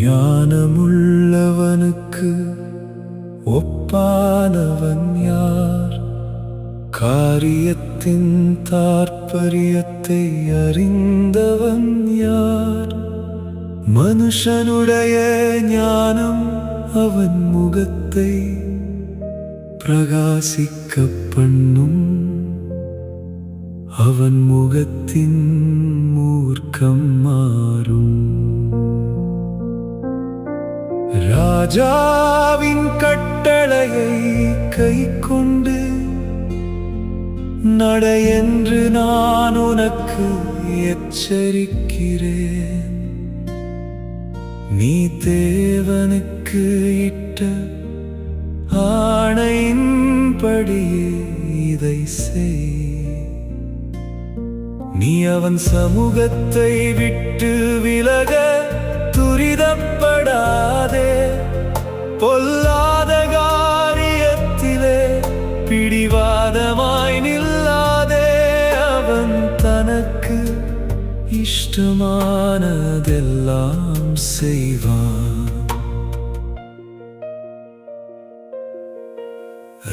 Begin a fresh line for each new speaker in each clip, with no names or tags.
ஞானமுள்ளவனுக்கு ஒப்பானவன் யார்? காரியத்தின் தாற்பரியத்தை அறிந்தவன் யார்? மனுஷனுடைய ஞானம் அவன் முகத்தை பிரகாசிக்க பண்ணும், அவன் முகத்தின் மூர்க்கம் மாறும். ராஜாவின் கட்டளையை கைக்கொண்டு நட என்று நான் உனக்கு எச்சரிக்கிறேன். நீ தேவனுக்கு இட்ட ஆணையின்படியே இதை செய். நீ அவன் சமூகத்தை விட்டு விலக துரிதப்படாதே. பொல்லாத காரியத்திலே பிடிவாதமாய் நில்லாதே. அவன் தனக்கு இஷ்டமானதெல்லாம் செய்வான்.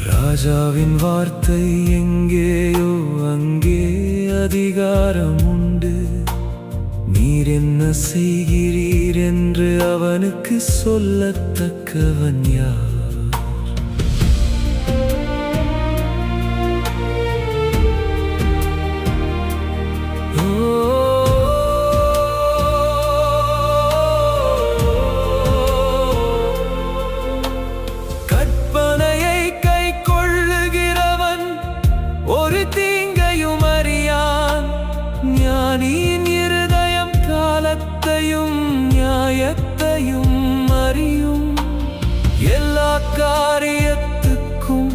ராஜாவின் வார்த்தை எங்கேயோ அங்கே அதிகாரம் உண்டு. நீர் என்ன செய்கிறீர் என்று அவனுக்கு சொல்லத்தக்கவன் யார்?
கற்பனையை கை கொள்ளுகிறவன் ஒரு தீங்கையும் அறியான். ஞானியின் இருதயம் காலத்தையும் நியாயத்தையும் அறியும். எல்லா காரியத்துக்கும்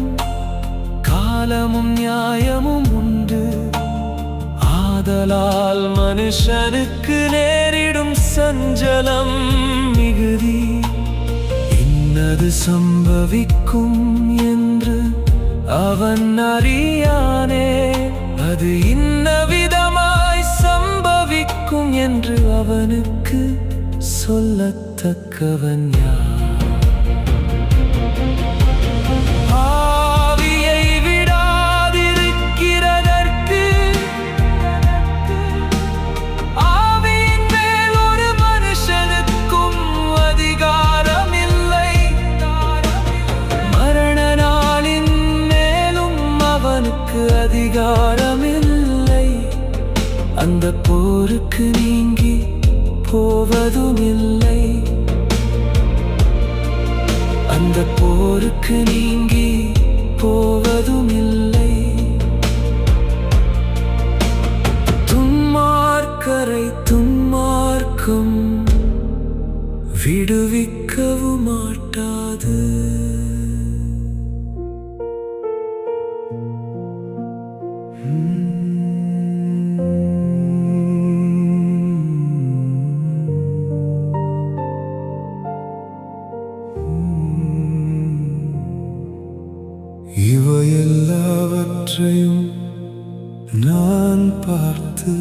காலமும் நியாயமும் உண்டு. ஆதலால் மனுஷனுக்கு நேரிடும் சஞ்சலம் மிகுதி. இன்னது சம்பவிக்கும் என்று அவன் அறியானே. அது இன்னவிதமாய் சம்பவிக்கும் என்று அவனுக்கு சொல்லத்தக்கவன் யார்? ஆவியை விடாதிருக்கிறதற்கு ஆவியின் மேல் ஒரு மனுஷனுக்கும் அதிகாரமில்லை. மரண நாளின் மேலும் அவனுக்கு அதிகாரமில்லை. அந்த போருக்கு நீங்கி போவதுமில்லை. அந்த போருக்கு நீங்கி போவதுமில்லை. துன்மார்க்கரை துன்மார்க்கம் விடுவிக்கவும் மாட்டாது.
இவையெல்லாவற்றையும் நான் பார்த்து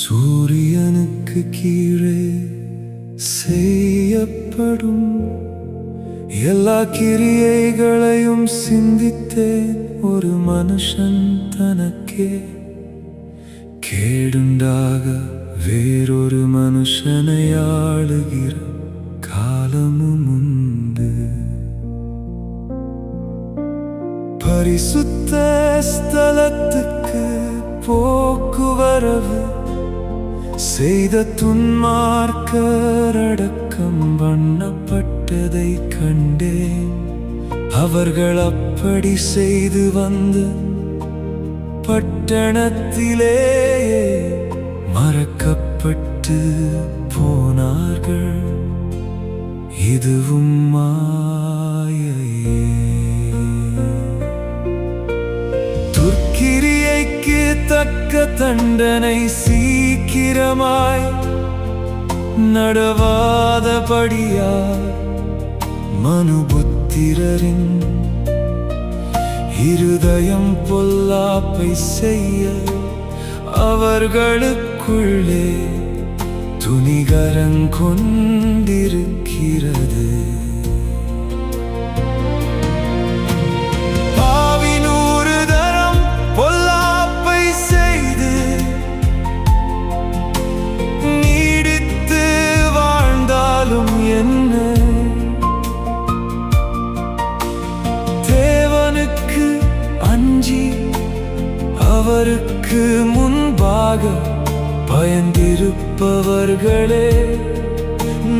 சூரியனுக்கு கீழே செய்யப்படும் எல்லா கிரியைகளையும் சிந்தித்தேன். ஒரு மனுஷன் தனக்கே கேடுண்டாக வேறொரு மனுஷனை ஆளுகிற காலமும் உண்டு. பரிசுத்த ஸ்தலத்துக்கு போக்குவரவு செய்த துன்மார்க்கர் அடக்கம் பண்ணப்பட்டதை கண்டேன். அவர்கள் அப்படி செய்து வந்து பட்டணத்திலேயே மறக்கப்பட்டு போனார்கள். இதுவும் மாயையே. துர்க்கிரியைக்கு தக்க தண்டனை சீக்கிரமாய் நடவாதபடியால் மனுபுத்திரரின் இருதயம் பொல்லாப்பை செய்ய அவர்களுக்குள்ளே துணிகரங்கொண்டிருக்கிறது. பாவி 100 தரம் பொல்லாப்பை செய்து நீடித்து வாழ்ந்தாலும் என்ன, தேவனுக்கு அஞ்சி அவருக்கு முன்பாக பயந்திருப்பவர்களே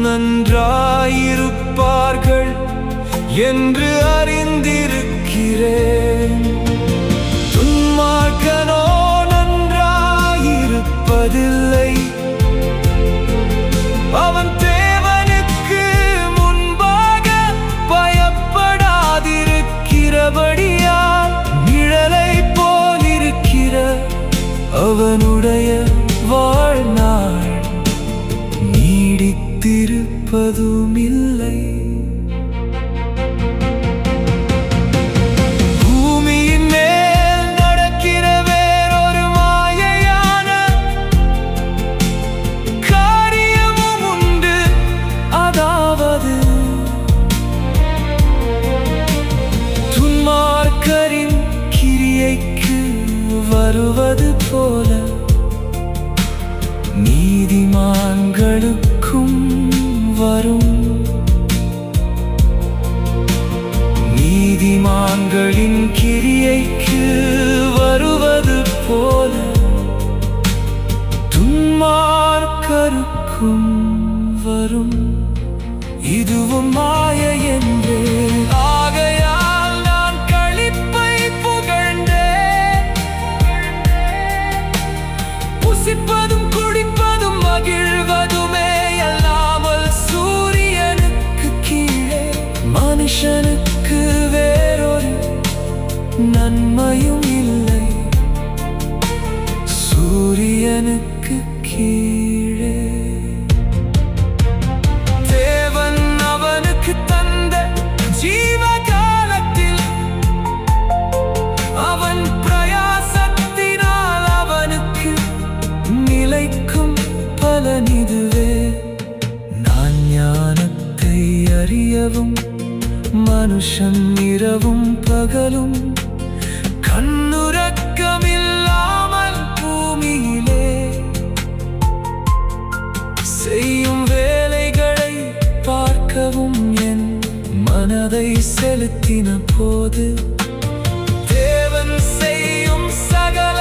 நன்றாயிருப்பார்கள் என்று அறிந்திருக்கிறேன். துன்மார்க்கனோ நன்றாயிருப்பதில்லை, அவன் தேவனுக்கு முன்பாக பயப்படாதிருக்கிறபடியால் நிழலை போலிருக்கிற அவனுடைய வாழ்நாள் நீடித்திருப்பதுமில்லை. பூமியின் மேல் நடக்கிற வேறொரு மாயையான காரியமும் உண்டு, அதாவது துன்மார்க்கரின் கிரியைக்கு வருவது போல நீதிமான்களுக்கும் வரும். நீதிமான்களின் கிரியைக்கு வருவது போல துன்மார்க்கருக்கும் வரும். இதுவும் மாயை என்றே ஆகையால் நான் களிப்பை புகழ்ந்தேன். புசிப்பதும் குடிப்பதும் மகிழ்வதுமே அல்லாமல் சூரியனுக்கு கீழே மனுஷனுக்கு வேறொரு நன்மையும் இல்லை. சூரியனுக்கு கீழே தேவன் அவனுக்கு தந்த ஜீவகாலத்தில் அவன் பிரயாசத்தினால் அவனுக்கு நிலைக்கும் பலனிதுவே. நான் ஞானத்தை அறியவும் மனுஷன் இரவும் பகலும் கண்ணுறக்கமில்லாமல் பூமியிலே செய்யும் வேலைகளை பார்க்கவும் என் மனதை செலுத்தின போது தேவன் செய்யும் சகல